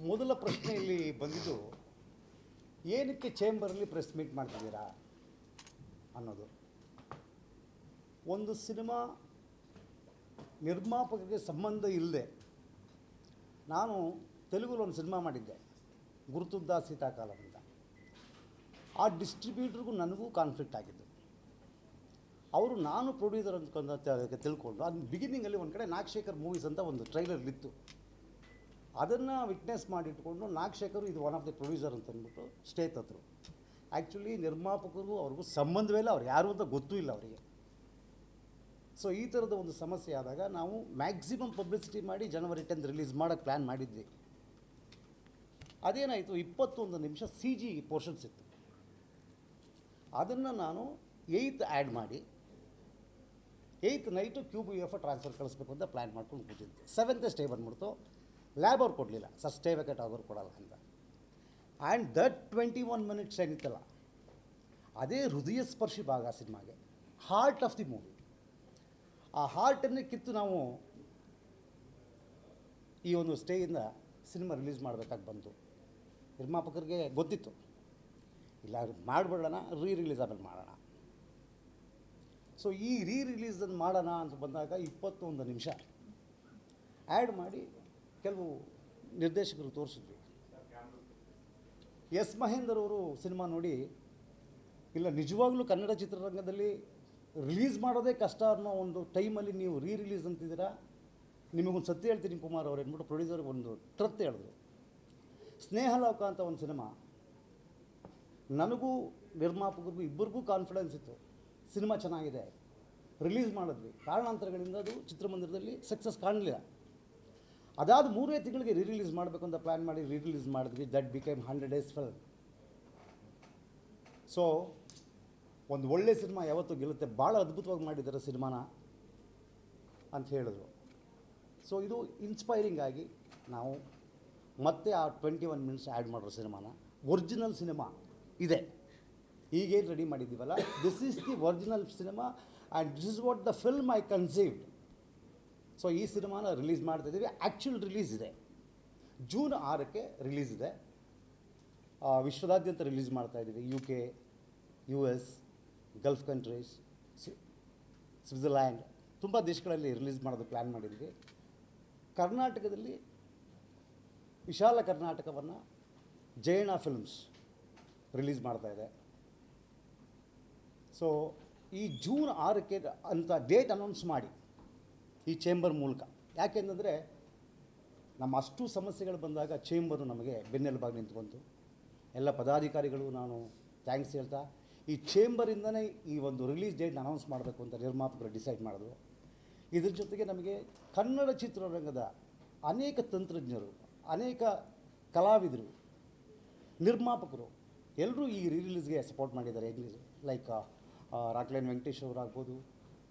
ಮೊದಲ ಪ್ರಶ್ನೆ ಇಲ್ಲಿ ಬಂದಿದ್ದು, ಏನಕ್ಕೆ ಚೇಂಬರಲ್ಲಿ ಪ್ರೆಸ್ ಮೀಟ್ ಮಾಡ್ತಿದ್ದೀರಾ ಅನ್ನೋದು. ಒಂದು ಸಿನಿಮಾ ನಿರ್ಮಾಪಕರಿಗೆ ಸಂಬಂಧ ಇಲ್ಲದೆ, ನಾನು ತೆಲುಗಲ್ಲಿ ಒಂದು ಸಿನಿಮಾ ಮಾಡಿದ್ದೆ, ಗುರುತುದ್ದ ಸೀತಾಕಾಲಂ ಅಂತ. ಆ ಡಿಸ್ಟ್ರಿಬ್ಯೂಟ್ರಿಗೂ ನನಗೂ ಕಾನ್ಫ್ಲಿಕ್ಟ್ ಆಗಿದ್ದು. ಅವರು ನಾನು ಪ್ರೊಡ್ಯೂಸರ್ ಅಂತ ತಿಳ್ಕೊಂಡು, ಅದು ಬಿಗಿನಿಂಗಲ್ಲಿ ಒಂದು ಕಡೆ ನಾಗಶೇಖರ್ ಮೂವೀಸ್ ಅಂತ ಒಂದು ಟ್ರೈಲರ್ಲಿತ್ತು. ಅದನ್ನು ವಿಟ್ನೆಸ್ ಮಾಡಿಟ್ಕೊಂಡು ನಾಗಶೇಖರ್ ಇದು ಒನ್ ಆಫ್ ದಿ ಪ್ರೊಡ್ಯೂಸರ್ ಅಂತ ಅಂದ್ಬಿಟ್ಟು ಸ್ಟೇ ತತ್ರು. ಆ್ಯಕ್ಚುಲಿ ನಿರ್ಮಾಪಕರು ಅವ್ರಿಗೂ ಸಂಬಂಧವೇ ಇಲ್ಲ, ಅವ್ರು ಯಾರು ಅಂತ ಗೊತ್ತೂ ಇಲ್ಲ ಅವರಿಗೆ. ಸೊ ಈ ಥರದ ಒಂದು ಸಮಸ್ಯೆ ಆದಾಗ ನಾವು ಮ್ಯಾಕ್ಸಿಮಮ್ ಪಬ್ಲಿಸಿಟಿ ಮಾಡಿ ಜನವರಿ 10 ರಿಲೀಸ್ ಮಾಡೋಕ್ಕೆ ಪ್ಲ್ಯಾನ್ ಮಾಡಿದ್ವಿ. ಅದೇನಾಯಿತು, 21 ನಿಮಿಷ ಸಿ ಜಿ ಪೋರ್ಷನ್ಸ್ ಇತ್ತು. ಅದನ್ನು ನಾನು 8th ಆ್ಯಡ್ ಮಾಡಿ 8th ನೈಟು QBF ಟ್ರಾನ್ಸ್ಫರ್ ಕಳಿಸ್ಬೇಕು ಅಂತ ಪ್ಲ್ಯಾನ್ ಮಾಡ್ಕೊಂಡು ಕೂತಿದ್ದೆ. 7th ಸ್ಟೇ ಬಂದ್ಬಿಡ್ತು. ಲ್ಯಾಬ್ ಅವ್ರು ಕೊಡಲಿಲ್ಲ, ಸರ್ ಸ್ಟೇ ವೇಕೆಟ್ ಆಗೋರು ಕೊಡಲ್ಲ ಅಂತ. ಆ್ಯಂಡ್ ದಟ್ 21 ಮಿನಿಟ್ಸ್ ಏನಿತ್ತಲ್ಲ, ಅದೇ ಹೃದಯ ಸ್ಪರ್ಶಿ ಭಾಗ ಸಿನಿಮಾಗೆ, ಹಾರ್ಟ್ ಆಫ್ ದಿ ಮೂವಿ. ಆ ಹಾರ್ಟನ್ನೇ ಕಿತ್ತು ನಾವು ಈ ಒಂದು ಸ್ಟೇಯಿಂದ ಸಿನಿಮಾ ರಿಲೀಸ್ ಮಾಡಬೇಕಾಗಿ ಬಂತು. ನಿರ್ಮಾಪಕರಿಗೆ ಗೊತ್ತಿತ್ತು, ಇಲ್ಲ ಮಾಡಿಬಿಡೋಣ, ರಿಲೀಸ್ ಆಮೇಲೆ ಮಾಡೋಣ. ಸೊ ಈ ರಿಲೀಸನ್ನು ಮಾಡೋಣ ಅಂತ ಬಂದಾಗ 21 ನಿಮಿಷ ಆ್ಯಡ್ ಮಾಡಿ ಕೆಲವು ನಿರ್ದೇಶಕರು ತೋರಿಸಿದ್ವಿ. ಎಸ್ ಮಹೇಂದರ್ ಅವರು ಸಿನಿಮಾ ನೋಡಿ, ಇಲ್ಲ ನಿಜವಾಗ್ಲೂ ಕನ್ನಡ ಚಿತ್ರರಂಗದಲ್ಲಿ ರಿಲೀಸ್ ಮಾಡೋದೇ ಕಷ್ಟ ಅನ್ನೋ ಒಂದು ಟೈಮಲ್ಲಿ ನೀವು ರಿಲೀಸ್ ಅಂತಿದ್ದೀರಾ, ನಿಮಗೊಂದು ಸತ್ಯ ಹೇಳ್ತೀನಿ ಕುಮಾರ್ ಅವ್ರು ಅಂದ್ಬಿಟ್ಟು ಪ್ರೊಡ್ಯೂಸರ್ಗೆ ಒಂದು ಟ್ರತ್ ಹೇಳಿದ್ರು. ಸ್ನೇಹಲೋಕ ಅಂತ ಒಂದು ಸಿನಿಮಾ, ನನಗೂ ನಿರ್ಮಾಪಕರಿಗೂ ಇಬ್ಬರಿಗೂ ಕಾನ್ಫಿಡೆನ್ಸ್ ಇತ್ತು, ಸಿನಿಮಾ ಚೆನ್ನಾಗಿದೆ, ರಿಲೀಸ್ ಮಾಡಿದ್ವಿ. ಕಾರಣಾಂತರಗಳಿಂದ ಅದು ಚಿತ್ರಮಂದಿರದಲ್ಲಿ ಸಕ್ಸಸ್ ಕಾಣಲಿಲ್ಲ. ಅದಾದ 3 ತಿಂಗಳಿಗೆ ರಿಲೀಸ್ ಮಾಡಬೇಕು ಅಂತ ಪ್ಲ್ಯಾನ್ ಮಾಡಿ ರಿಲೀಸ್ ಮಾಡಿದ್ವಿ. That became 100 days film. So ಒಂದು ಒಳ್ಳೆ ಸಿನಿಮಾ ಯಾವತ್ತೂ ಗೆಲ್ಲುತ್ತೆ, ಭಾಳ ಅದ್ಭುತವಾಗಿ ಮಾಡಿದ್ದಾರೆ ಸಿನಿಮಾನ ಅಂತ ಹೇಳಿದ್ರು. ಸೊ ಇದು ಇನ್ಸ್ಪೈರಿಂಗ್ ಆಗಿ ನಾವು ಮತ್ತೆ ಆ 21 ಮಿನಿಟ್ಸ್ ಆ್ಯಡ್ ಮಾಡಿರೋ ಸಿನಿಮಾನ, ಒರಿಜಿನಲ್ ಸಿನಿಮಾ ಇದೆ, ಈಗೇನು ರೆಡಿ ಮಾಡಿದ್ದೀವಲ್ಲ, this is the original cinema and this is what the film I conceived. So ಈ ಸಿನಿಮಾನ ರಿಲೀಸ್ ಮಾಡ್ತಾಯಿದ್ದೀವಿ. ಆ್ಯಕ್ಚುಲ್ ರಿಲೀಸ್ ಇದೆ, ಜೂನ್ 6ಕ್ಕೆ ರಿಲೀಸ್ ಇದೆ. ವಿಶ್ವದಾದ್ಯಂತ ರಿಲೀಸ್ ಮಾಡ್ತಾಯಿದ್ದೀವಿ. UK, US, Gulf countries, Switzerland, ತುಂಬ ದೇಶಗಳಲ್ಲಿ ರಿಲೀಸ್ ಮಾಡೋದು ಪ್ಲ್ಯಾನ್ ಮಾಡಿದ್ವಿ. ಕರ್ನಾಟಕದಲ್ಲಿ ವಿಶಾಲ ಕರ್ನಾಟಕವನ್ನು ಜಯಣ್ಣ ಫಿಲ್ಮ್ಸ್ ರಿಲೀಸ್ ಮಾಡ್ತಾಯಿದೆ. ಸೊ ಈ ಜೂನ್ 6ಕ್ಕೆ ಅಂತ ಡೇಟ್ ಅನೌನ್ಸ್ ಮಾಡಿ ಈ ಚೇಂಬರ್ ಮೂಲಕ, ಯಾಕೆಂದರೆ ನಮ್ಮ ಅಷ್ಟು ಸಮಸ್ಯೆಗಳು ಬಂದಾಗ ಚೇಂಬರು ನಮಗೆ ಬೆನ್ನೆಲುಬಾಗಿ ನಿಂತ್ಕೊಂತು. ಎಲ್ಲ ಪದಾಧಿಕಾರಿಗಳು ನಾನು ಥ್ಯಾಂಕ್ಸ್ ಹೇಳ್ತಾ, ಈ ಚೇಂಬರಿಂದನೇ ಈ ಒಂದು ರಿಲೀಸ್ ಡೇಟ್ ಅನೌನ್ಸ್ ಮಾಡಬೇಕು ಅಂತ ನಿರ್ಮಾಪಕರು ಡಿಸೈಡ್ ಮಾಡಿದ್ರು. ಇದ್ರ ಜೊತೆಗೆ ನಮಗೆ ಕನ್ನಡ ಚಿತ್ರರಂಗದ ಅನೇಕ ತಂತ್ರಜ್ಞರು, ಅನೇಕ ಕಲಾವಿದರು, ನಿರ್ಮಾಪಕರು ಎಲ್ಲರೂ ಈ ರಿಲೀಸ್ಗೆ ಸಪೋರ್ಟ್ ಮಾಡಿದ್ದಾರೆ. ಲೈಕ್ ರಾಕ್ಲೈನ್ ವೆಂಕಟೇಶ್ ಅವರಾಗ್ಬೋದು,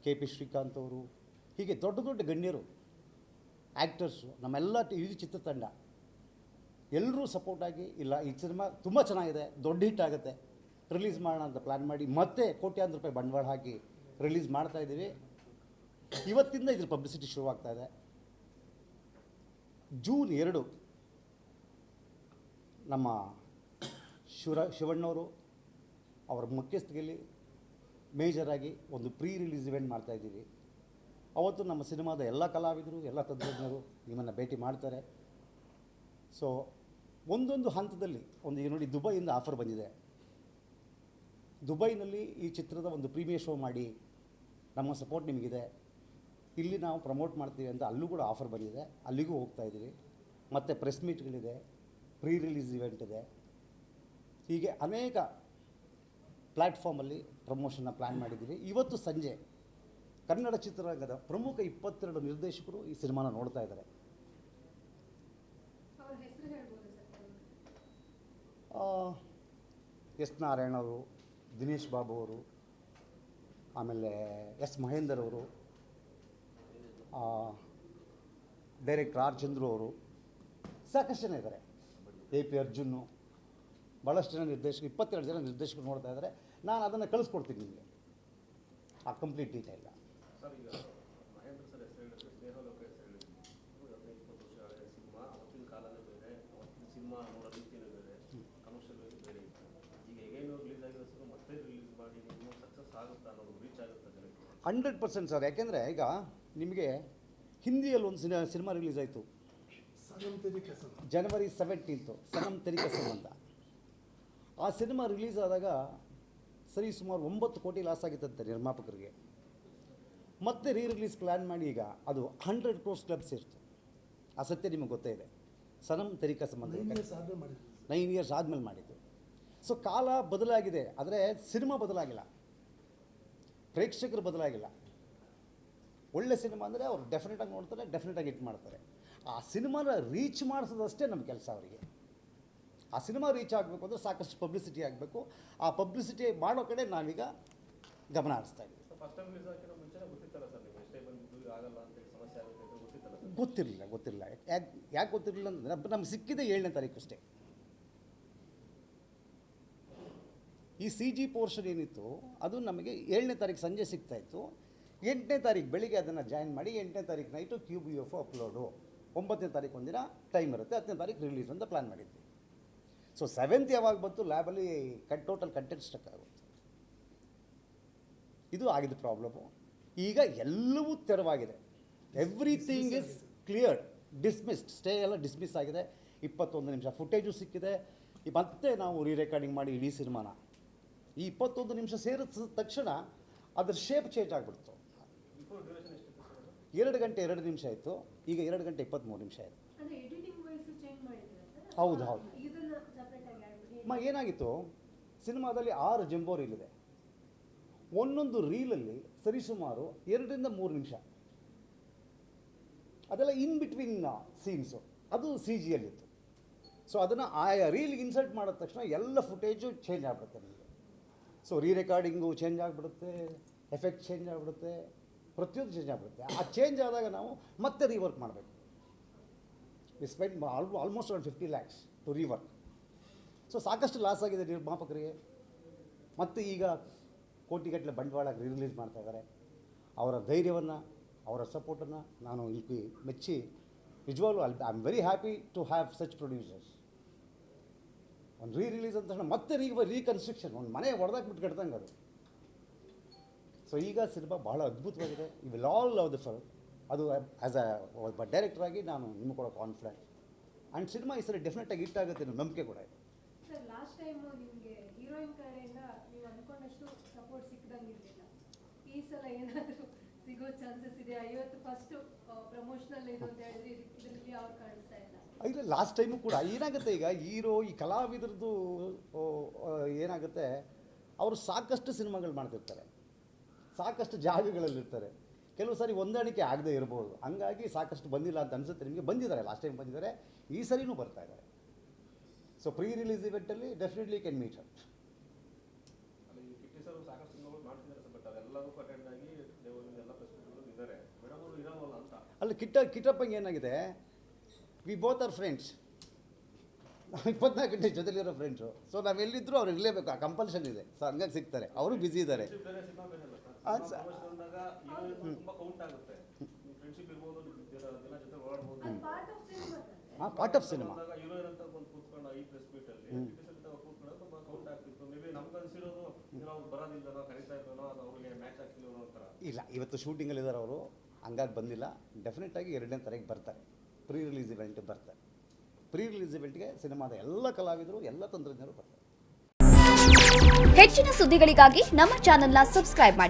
KP ಶ್ರೀಕಾಂತ್ ಅವರು, ಹೀಗೆ ದೊಡ್ಡ ದೊಡ್ಡ ಗಣ್ಯರು, ಆ್ಯಕ್ಟರ್ಸು, ನಮ್ಮೆಲ್ಲ ಇಡೀ ಚಿತ್ರತಂಡ ಎಲ್ಲರೂ ಸಪೋರ್ಟಾಗಿ, ಇಲ್ಲ ಈ ಸಿನಿಮಾ ತುಂಬ ಚೆನ್ನಾಗಿದೆ, ದೊಡ್ಡ ಹಿಟ್ ಆಗುತ್ತೆ, ರಿಲೀಸ್ ಮಾಡೋಣ ಅಂತ ಪ್ಲ್ಯಾನ್ ಮಾಡಿ ಮತ್ತೆ ಕೋಟ್ಯಾಂತರ ರೂಪಾಯಿ ಬಂಡವಾಳ ಹಾಕಿ ರಿಲೀಸ್ ಮಾಡ್ತಾಯಿದ್ದೀವಿ. ಇವತ್ತಿಂದ ಇದ್ರ ಪಬ್ಲಿಸಿಟಿ ಶುರುವಾಗ್ತಾಯಿದೆ. ಜೂನ್ 2 ನಮ್ಮ ಶಿವಣ್ಣವರು ಅವರ ಮುಖ್ಯಸ್ಥಿಕೆಯಲ್ಲಿ ಮೇಜರಾಗಿ ಒಂದು ರಿಲೀಸ್ ಇವೆಂಟ್ ಮಾಡ್ತಾಯಿದ್ದೀವಿ. ಅವತ್ತು ನಮ್ಮ ಸಿನಿಮಾದ ಎಲ್ಲ ಕಲಾವಿದರು, ಎಲ್ಲ ತಂತ್ರಜ್ಞರು ನಿಮ್ಮನ್ನು ಭೇಟಿ ಮಾಡ್ತಾರೆ. ಸೊ ಒಂದೊಂದು ಹಂತದಲ್ಲಿ ಈಗ ನೋಡಿ, ದುಬೈಯಿಂದ ಆಫರ್ ಬಂದಿದೆ. ದುಬೈನಲ್ಲಿ ಈ ಚಿತ್ರದ ಒಂದು ಪ್ರೀಮಿಯರ್ ಶೋ ಮಾಡಿ, ನಮ್ಮ ಸಪೋರ್ಟ್ ನಿಮಗಿದೆ, ಇಲ್ಲಿ ನಾವು ಪ್ರಮೋಟ್ ಮಾಡ್ತೀವಿ ಅಂತ ಅಲ್ಲೂ ಕೂಡ ಆಫರ್ ಬಂದಿದೆ, ಅಲ್ಲಿಗೂ ಹೋಗ್ತಾಯಿದ್ದೀವಿ. ಮತ್ತು ಪ್ರೆಸ್ ಮೀಟ್ಗಳಿದೆ, ರಿಲೀಸ್ ಇವೆಂಟ್ ಇದೆ. ಹೀಗೆ ಅನೇಕ ಪ್ಲ್ಯಾಟ್ಫಾರ್ಮಲ್ಲಿ ಪ್ರಮೋಷನ್ನ ಪ್ಲ್ಯಾನ್ ಮಾಡಿದ್ದೀವಿ. ಇವತ್ತು ಸಂಜೆ ಕನ್ನಡ ಚಿತ್ರರಂಗದ ಪ್ರಮುಖ 22 ನಿರ್ದೇಶಕರು ಈ ಸಿನಿಮಾನ ನೋಡ್ತಾ ಇದ್ದಾರೆ. ಎಸ್ ನಾರಾಯಣ ಅವರು, ದಿನೇಶ್ ಬಾಬು ಅವರು, ಆಮೇಲೆ ಎಸ್ ಮಹೇಂದರ್ ಅವರು, ಡೈರೆಕ್ಟರ್ ಆರ್ ಚಂದ್ರು ಅವರು, ಸಾಕಷ್ಟು ಜನ ಇದ್ದಾರೆ. AP ಅರ್ಜುನ್ನು, ಭಾಳಷ್ಟು ಜನ ನಿರ್ದೇಶಕರು, 22 ಜನ ನಿರ್ದೇಶಕರು ನೋಡ್ತಾ ಇದ್ದಾರೆ. ನಾನು ಅದನ್ನು ಕಳಿಸ್ಕೊಡ್ತೀನಿ ನಿಮಗೆ, ಆ ಕಂಪ್ಲೀಟ್ ಡೀಟೇಲ್. ಸರ್, ಈಗ ಮಹೇಂದ್ರ ಸರ್ ಹೆಸರು ಹೇಳಿದ್ರೆ, ಸ್ನೇಹಲೋಕ ಹೆಸರು ಹೇಳಿದ್ರು, 15-20 ವರ್ಷ ಹಳೆಯ ಸಿನಿಮಾ, ಅವತ್ತಿನ ಕಾಲನೇ ಬೇರೆ, ಅವತ್ತಿನ ಸಿನಿಮಾ ನೋಡೋ ರೀತಿಯೇ ಬೇರೆ, ಕಮರ್ಷಿಯಲ್ ಬೇರೆ ಇತ್ತು. ಈಗ ಹೇಗೇನೋ ರಿಲೀಸ್ ಆಗಿರೋ ಸಿನಿಮಾ ಮತ್ತೆ ರಿಲೀಸ್ ಮಾಡಿ ಇನ್ನೂ ಸಕ್ಸಸ್ ಆಗುತ್ತಾ ಅನ್ನೋದು ರೀಚ್ ಆಗುತ್ತಾ ಜನಕ್ಕೆ? 100% ಸರ್. ಯಾಕೆಂದರೆ ಈಗ ನಿಮಗೆ ಹಿಂದಿಯಲ್ಲಿ ಒಂದು ಸಿನಿಮಾ ರಿಲೀಸ್ ಆಯಿತು ಜನವರಿ 17 ಸನಮ್ ತೆರಿ ಕಸಮ್ ಅಂತ. ಆ ಸಿನಿಮಾ ರಿಲೀಸ್ ಆದಾಗ ಸರಿ ಸುಮಾರು 9 ಕೋಟಿ ಲಾಸ್ ಆಗಿತ್ತಂತೆ ನಿರ್ಮಾಪಕರಿಗೆ. ಮತ್ತೆ ರಿಲೀಸ್ ಪ್ಲ್ಯಾನ್ ಮಾಡಿ ಈಗ ಅದು 100 crores ಕ್ಲಬ್ ಸೇರಿತು. ಆ ಸತ್ಯ ನಿಮಗೆ ಗೊತ್ತೇ ಇದೆ. ಸನಮ್ ತೆರಿ ಕಸಮ್ ಅಂತ 9 years ಆದಮೇಲೆ ಮಾಡಿದ್ದು. ಸೊ ಕಾಲ ಬದಲಾಗಿದೆ, ಆದರೆ ಸಿನಿಮಾ ಬದಲಾಗಿಲ್ಲ, ಪ್ರೇಕ್ಷಕರು ಬದಲಾಗಿಲ್ಲ. ಒಳ್ಳೆ ಸಿನಿಮಾ ಅಂದರೆ ಅವ್ರು ಡೆಫಿನೆಟಾಗಿ ನೋಡ್ತಾರೆ, ಡೆಫಿನೆಟಾಗಿ ಹಿಟ್ ಮಾಡ್ತಾರೆ. ಆ ಸಿನಿಮಾನ ರೀಚ್ ಮಾಡಿಸೋದಷ್ಟೇ ನಮ್ಮ ಕೆಲಸ ಅವರಿಗೆ. ಆ ಸಿನಿಮಾ ರೀಚ್ ಆಗಬೇಕು ಅಂದರೆ ಸಾಕಷ್ಟು ಪಬ್ಲಿಸಿಟಿ ಆಗಬೇಕು. ಆ ಪಬ್ಲಿಸಿಟಿ ಮಾಡೋ ಕಡೆ ನಾವೀಗ ಗಮನ ಹರಿಸ್ತಾ ಇದ್ದೀವಿ. ಫಸ್ಟ್ ಟೈಮ್ ರಿಲೀಸ್ ಆಗಿರೋ ಮುಂಚೆನೇ ಗೊತ್ತಿತ್ತಲ್ಲ ಸರ್, ನೀವು ಎಷ್ಟೇ ಬಂದಿದ್ದು ಆಗಲ್ಲ ಅಂತೇಳಿ ಸಮಸ್ಯೆ ಆಗುತ್ತೆ ಅಂತ ಗೊತ್ತಿತ್ತಲ್ಲ ಸರ್? ಗೊತ್ತಿರಲಿಲ್ಲ. ಯಾಕೆ ಗೊತ್ತಿರಲಿಲ್ಲ ಅಂತಂದರೆ ನಮ್ಗೆ ಸಿಕ್ಕಿದೆ 7ನೇ ತಾರೀಕು ಅಷ್ಟೇ. ಈ CG ಪೋರ್ಷನ್ ಏನಿತ್ತು ಅದು ನಮಗೆ 7ನೇ ತಾರೀಕು ಸಂಜೆ ಸಿಗ್ತಾಯಿತ್ತು. 8ನೇ ತಾರೀಕು ಬೆಳಿಗ್ಗೆ ಅದನ್ನು ಜಾಯಿನ್ ಮಾಡಿ 8ನೇ ತಾರೀಕು ನೈಟು QBFO ಅಪ್ಲೋಡು, 9ನೇ ತಾರೀಕು ಒಂದಿನ ಟೈಮ್ ಇರುತ್ತೆ, 10ನೇ ತಾರೀಕು ರಿಲೀಸ್ ಅಂತ ಪ್ಲ್ಯಾನ್ ಮಾಡಿದ್ವಿ. ಸೊ 7th ಯಾವಾಗ ಬಂತು ಲ್ಯಾಬಲ್ಲಿ ಟೋಟಲ್ ಕಂಟೆಂಟ್ ಸ್ಟಕ್ ಆಗುತ್ತೆ. ಇದು ಆಗಿದ್ದು ಪ್ರಾಬ್ಲಮ್ಮು. ಈಗ ಎಲ್ಲವೂ ತೆರವಾಗಿದೆ. Everything is cleared, dismissed. Stay ಎಲ್ಲ ಡಿಸ್ಮಿಸ್ ಆಗಿದೆ. 21 ನಿಮಿಷ ಫುಟೇಜು ಸಿಕ್ಕಿದೆ. ಮತ್ತೆ ನಾವು ರೆಕಾರ್ಡಿಂಗ್ ಮಾಡಿ ಇಡೀ ಸಿನಿಮಾನ ಈ 21 ನಿಮಿಷ ಸೇರಿದ ತಕ್ಷಣ ಅದ್ರ ಶೇಪ್ ಚೇಂಜ್ ಆಗಿಬಿಡ್ತು. ಬಿಫೋರ್ ಡ್ಯೂರೇಷನ್ ಎಷ್ಟಿತ್ತು ಸರ್ ಅದು? 2 ಗಂಟೆ 2 ನಿಮಿಷ ಆಯಿತು, ಈಗ 2 ಗಂಟೆ 23 ನಿಮಿಷ ಆಯಿತು. ಹೌದು. ಏನಾಗಿತ್ತು, ಸಿನಿಮಾದಲ್ಲಿ 6 ಜಂಬೋ ರೀಲ್ ಇದೆ. ಒಂದೊಂದು ರೀಲಲ್ಲಿ ಸರಿಸುಮಾರು 2 ರಿಂದ 3 ನಿಮಿಷ. ಅದೆಲ್ಲ ಇನ್ ಬಿಟ್ವೀನ್ ಸೀನ್ಸು, ಅದು CGಯಲ್ಲಿತ್ತು. ಸೊ ಅದನ್ನು ಆಯಾ ರೀಲ್ಗೆ ಇನ್ಸರ್ಟ್ ಮಾಡಿದ ತಕ್ಷಣ ಎಲ್ಲ ಫುಟೇಜು ಚೇಂಜ್ ಆಗಿಬಿಡುತ್ತೆ ನಿಮಗೆ. ಸೊ ರೆಕಾರ್ಡಿಂಗು ಚೇಂಜ್ ಆಗಿಬಿಡುತ್ತೆ, ಎಫೆಕ್ಟ್ ಚೇಂಜ್ ಆಗಿಬಿಡುತ್ತೆ, ಪ್ರತಿಯೊಂದು ಚೇಂಜ್ ಆಗಿಬಿಡುತ್ತೆ. ಆ ಚೇಂಜ್ ಆದಾಗ ನಾವು ಮತ್ತೆ ರೀವರ್ಕ್ ಮಾಡಬೇಕು. We spend almost around 50 lakhs to rework. So ಸಾಕಷ್ಟು ಲಾಸ್ ಆಗಿದೆ ನಿರ್ಮಾಪಕರಿಗೆ. ಮತ್ತು ಈಗ ಕೋಟಿಗಟ್ಟಲೆ ಬಂಡವಾಳ ರಿಲೀಸ್ ಮಾಡ್ತಾ ಇದ್ದಾರೆ. ಅವರ ಧೈರ್ಯವನ್ನು, ಅವರ ಸಪೋರ್ಟನ್ನು ನಾನು ಇಲ್ಲಿ ಮೆಚ್ಚಿ ನಿಜವಾಗ್ಲೂ I am very happy to have such producers. ಒಂದು ರಿಲೀಸ್ ಅಂತ ತಕ್ಷಣ ಮತ್ತೆ ರೀಕನ್ಸ್ಟ್ರಕ್ಷನ್, ಒಂದು ಮನೆ ಹೊಡೆದಾಕ್ಬಿಟ್ಟು ಕಟ್ದಂಗೆ ಅದು. ಸೊ ಈಗ ಸಿನಿಮಾ ಬಹಳ ಅದ್ಭುತವಾಗಿದೆ. You will all love the film. ಅದು ಆ್ಯಸ್ ಒಬ್ಬ ಡೈರೆಕ್ಟರ್ ಆಗಿ ನಾನು ನಿಮಗೆ ಕೂಡ ಕಾನ್ಫಿಡೆಂಟ್. ಆ್ಯಂಡ್ ಸಿನಿಮಾ ಈ ಸರಿ ಡೆಫಿನೆಟಾಗಿ ಹಿಟ್ ಆಗುತ್ತೆ ಅನ್ನೋ ನಂಬಿಕೆ ಕೂಡ ಇದೆ. ಸರ್, ಲಾಸ್ಟ್ ಟೈಮ್ ನಿಮಗೆ ಹೀರೋಯಿನ್ ಕಡೆಯಿಂದ ನೀವು ಅಂದ್ಕೊಂಡಷ್ಟು ಸಪೋರ್ಟ್ ಸಿಕ್ಕದಂಗಿರಲಿಲ್ಲ. ಈ ಸಲ ಏನಾದರೂ ಸಿಗೋ ಚಾನ್ಸಸ್ ಇದೆ? ಇವತ್ತು ಫಸ್ಟ್ ಪ್ರಮೋಷನಲ್ ಏನು ಅಂತ ಹೇಳಿದ್ರೆ ಇದರಲ್ಲಿ ಅವ್ರು ಕಾಣಿಸ್ತಾ ಇಲ್ಲ. ಇಲ್ಲ, ಲಾಸ್ಟ್ ಟೈಮು ಕೂಡ ಏನಾಗುತ್ತೆ, ಈಗ ಹೀರೋ ಈ ಕಲಾವಿದರದ್ದು ಏನಾಗುತ್ತೆ, ಅವರು ಸಾಕಷ್ಟು ಸಿನಿಮಾಗಳು ಮಾಡ್ತಿರ್ತಾರೆ, ಸಾಕಷ್ಟು ಜಾಗಗಳಲ್ಲಿರ್ತಾರೆ. ಕೆಲವು ಸಾರಿ ಹೊಂದಾಣಿಕೆ ಆಗದೆ ಇರ್ಬೋದು. ಹಂಗಾಗಿ ಸಾಕಷ್ಟು ಬಂದಿಲ್ಲ ಅಂತ ಅನಿಸುತ್ತೆ ನಿಮಗೆ. ಬಂದಿದ್ದಾರೆ, ಲಾಸ್ಟ್ ಟೈಮ್ ಬಂದಿದ್ದಾರೆ, ಈ ಸರಿನೂ ಬರ್ತಾ ಇದ್ದಾರೆ. ಸೊ ಪ್ರೀ-ರಿಲೀಸ್ ಇವೆಂಟಲ್ಲಿ ಡೆಫಿನೆಟ್ಲಿ ಕ್ಯಾನ್ ಮೀಟ್ ಅಪ್. ಅಲ್ಲಿ ಕಿಟ್ಟಿ ಸರ್ ಸಾಕಷ್ಟು ಸಿನಿಮಾಗಳು ಮಾಡ್ತಿದ್ದಾರೆ ಸರ್, ಬಟ್ ಅದೆಲ್ಲದಕ್ಕೂ ಅಟೆಂಡ್ ಆಗಿ ಎಲ್ಲ ಪ್ರೆಸ್ಪೆಕ್ಟಿವ್ ಇದ್ದಾರೆ. ಮೇಡಮ್ ಅವರು ಇರೋವಲ್ಲ ಅಂತ. ಅಲ್ಲಿ ಕಿಟ್ಟಪ್ಪಂಗೆ ಏನಾಗಿದೆ, ವಿ ಬೋತ್ ಆರ್ ಫ್ರೆಂಡ್ಸ್. ನಾವು 24 ಗಂಟೆ ಜೊತೆಲಿರೋ ಫ್ರೆಂಡ್ಸು. ಸೊ ನಾವು ಎಲ್ಲಿದ್ದರೂ ಅವ್ರು ಇರಲೇಬೇಕು, ಆ ಕಂಪಲ್ಷನ್ ಇದೆ. ಸೊ ಹಂಗಾಗಿ ಸಿಗ್ತಾರೆ, ಅವರು ಬ್ಯುಸಿ ಇದ್ದಾರೆ. ಬೇರೆ ಸಿನಿಮಾ ಬೇರೆ ಅಲ್ಲ ಅದು ಸರ್. ಅಂದಾಗ ಹೀರೋಯಿನ್ ತುಂಬಾ ಕೌಂಟ್ ಆಗುತ್ತೆ. ಫ್ರೆಂಡ್ಶಿಪ್ ಇರ್ಬೋದು, ದಿನ ಜೊತೆ ಓಡಾಡ್ಬೋದು. ಅದು ಪಾರ್ಟ್ ಆಫ್ ಸಿನಿಮಾ ತಾನೆ. Part of cinema. ಹೀರೋಯಿನ್ ಅಂತ ಒಂದು ಕೂತ್ಕೊಂಡು ಈ ಪ್ರೆಸ್ ಮೀಟ್ ಅಲ್ಲಿ ಕೂತ್ಕೊಂಡು ತುಂಬಾ ಕೌಂಟ್ ಆಗ್ತಿತ್ತು. ಮೇ ಬಿ ನಮ್ಗೆ ಅನ್ಸಿರೋದು ನಾವು ಬರೋದಿಲ್ಲನೋ, ಕರೀತಾ ಇದ್ದನೋ, ಅದು ಅವ್ರಿಗೆ ಮ್ಯಾಚ್ ಆಗ್ತಿಲ್ಲ ಅನ್ನೋ ಥರ. ಇಲ್ಲ, ಇವತ್ತು ಶೂಟಿಂಗಲ್ಲಿದ್ದಾರೆ ಅವರು, ಹಂಗಾಗಿ ಬಂದಿಲ್ಲ. ಡೆಫಿನೆಟಾಗಿ 2ನೇ ತಾರೀಕು ಬರ್ತಾರೆ, ಪ್ರೀ-ರಿಲೀಸ್ ಇವೆಂಟ್ ಬರ್ತಾರೆ. ಪ್ರೀ-ರಿಲೀಸ್ ಇವೆಂಟ್ಗೆ ಸಿನಿಮಾದ ಎಲ್ಲ ಕಲಾವಿದರು, ಎಲ್ಲ ತಂತ್ರಜ್ಞರು ಬರ್ತಾರೆ. ಹೆಚ್ಚಿನ ಸುದ್ದಿಗಳಿಗಾಗಿ ನಮ್ಮ ಚಾನೆಲ್ನ ಸಬ್ಸ್ಕ್ರೈಬ್ ಮಾಡಿ,